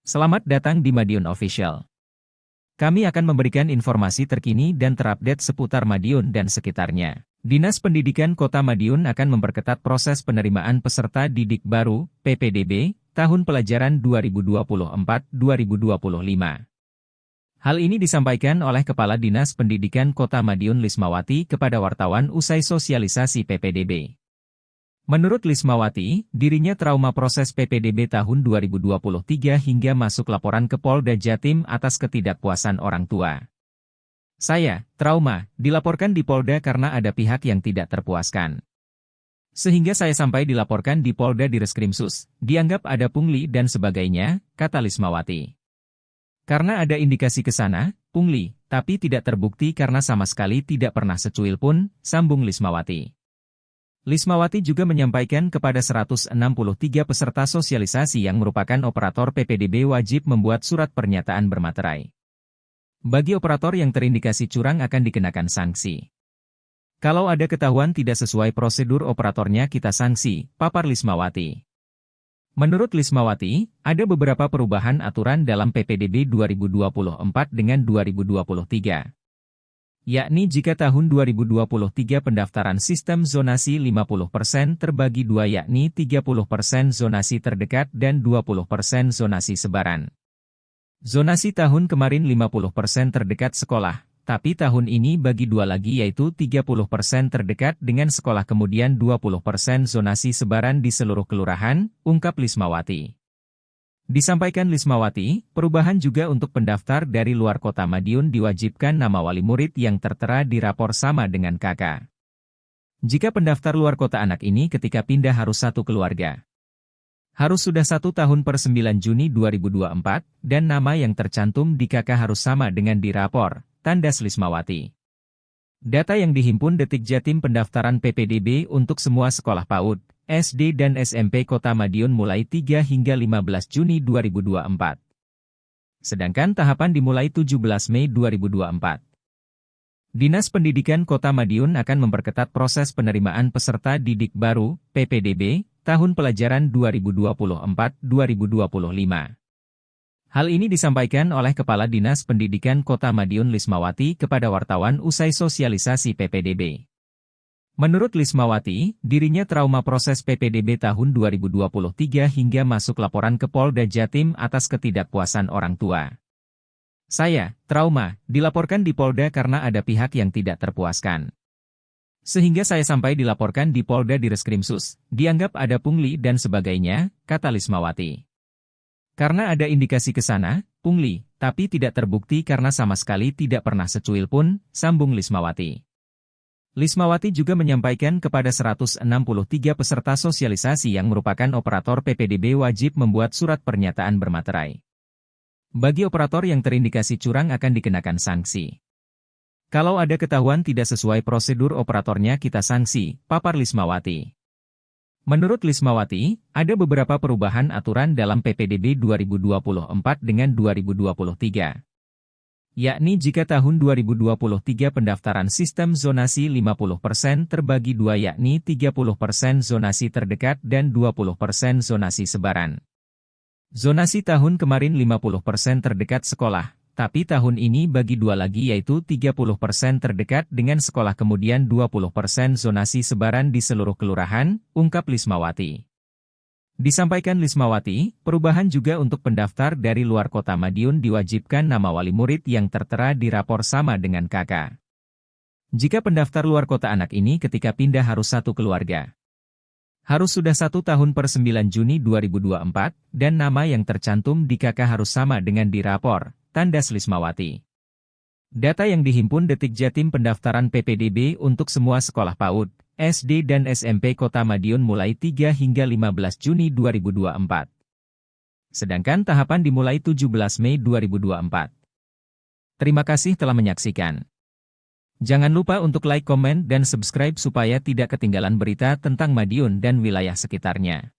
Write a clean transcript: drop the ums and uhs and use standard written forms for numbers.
Selamat datang di Madiun Official. Kami akan memberikan informasi terkini dan terupdate seputar Madiun dan sekitarnya. Dinas Pendidikan Kota Madiun akan memperketat proses penerimaan peserta didik baru, PPDB, tahun pelajaran 2024-2025. Hal ini disampaikan oleh Kepala Dinas Pendidikan Kota Madiun Lismawati kepada wartawan usai sosialisasi PPDB. Menurut Lismawati, dirinya trauma proses PPDB tahun 2023 hingga masuk laporan ke Polda Jatim atas ketidakpuasan orang tua. Saya, trauma, dilaporkan di Polda karena ada pihak yang tidak terpuaskan. Sehingga saya sampai dilaporkan di Polda Direskrimsus, dianggap ada pungli dan sebagainya, kata Lismawati. Karena ada indikasi ke sana, pungli, tapi tidak terbukti karena sama sekali tidak pernah secuil pun, sambung Lismawati. Lismawati juga menyampaikan kepada 163 peserta sosialisasi yang merupakan operator PPDB wajib membuat surat pernyataan bermaterai. Bagi operator yang terindikasi curang akan dikenakan sanksi. Kalau ada ketahuan tidak sesuai prosedur operatornya kita sanksi, papar Lismawati. Menurut Lismawati, ada beberapa perubahan aturan dalam PPDB 2024 dengan 2023. Yakni jika tahun 2023 pendaftaran sistem zonasi 50% terbagi dua yakni 30% zonasi terdekat dan 20% zonasi sebaran. Zonasi tahun kemarin 50% terdekat sekolah, tapi tahun ini bagi dua lagi yaitu 30% terdekat dengan sekolah kemudian 20% zonasi sebaran di seluruh kelurahan, ungkap Lismawati. Disampaikan Lismawati, perubahan juga untuk pendaftar dari luar kota Madiun diwajibkan nama wali murid yang tertera di rapor sama dengan kakak. Jika pendaftar luar kota anak ini ketika pindah harus satu keluarga. Harus sudah 1 tahun per 9 Juni 2024, dan nama yang tercantum di kakak harus sama dengan di rapor, tandas Lismawati. Data yang dihimpun Detik Jatim pendaftaran PPDB untuk semua sekolah PAUD, SD dan SMP Kota Madiun mulai 3 hingga 15 Juni 2024. Sedangkan tahapan dimulai 17 Mei 2024. Dinas Pendidikan Kota Madiun akan memperketat proses penerimaan peserta didik baru, PPDB, tahun pelajaran 2024-2025. Hal ini disampaikan oleh Kepala Dinas Pendidikan Kota Madiun Lismawati kepada wartawan usai sosialisasi PPDB. Menurut Lismawati, dirinya trauma proses PPDB tahun 2023 hingga masuk laporan ke Polda Jatim atas ketidakpuasan orang tua. Saya, trauma, dilaporkan di Polda karena ada pihak yang tidak terpuaskan. Sehingga saya sampai dilaporkan di Polda Direskrimsus, dianggap ada pungli dan sebagainya, kata Lismawati. Karena ada indikasi ke sana, pungli, tapi tidak terbukti karena sama sekali tidak pernah secuil pun, sambung Lismawati. Lismawati juga menyampaikan kepada 163 peserta sosialisasi yang merupakan operator PPDB wajib membuat surat pernyataan bermaterai. Bagi operator yang terindikasi curang akan dikenakan sanksi. Kalau ada ketahuan tidak sesuai prosedur operatornya kita sanksi, papar Lismawati. Menurut Lismawati, ada beberapa perubahan aturan dalam PPDB 2024 dengan 2023. Yakni jika tahun 2023 pendaftaran sistem zonasi 50% terbagi dua yakni 30% zonasi terdekat dan 20% zonasi sebaran. Zonasi tahun kemarin 50% terdekat sekolah, tapi tahun ini bagi dua lagi yaitu 30% terdekat dengan sekolah kemudian 20% zonasi sebaran di seluruh kelurahan, ungkap Lismawati. Disampaikan Lismawati, perubahan juga untuk pendaftar dari luar kota Madiun diwajibkan nama wali murid yang tertera di rapor sama dengan kakak. Jika pendaftar luar kota anak ini ketika pindah harus satu keluarga. Harus sudah 1 tahun per 9 Juni 2024, dan nama yang tercantum di kakak harus sama dengan di rapor, tandas Lismawati. Data yang dihimpun Detik Jatim pendaftaran PPDB untuk semua sekolah PAUD, SD dan SMP Kota Madiun mulai 3 hingga 15 Juni 2024. Sedangkan tahapan dimulai 17 Mei 2024. Terima kasih telah menyaksikan. Jangan lupa untuk like, komen, dan subscribe supaya tidak ketinggalan berita tentang Madiun dan wilayah sekitarnya.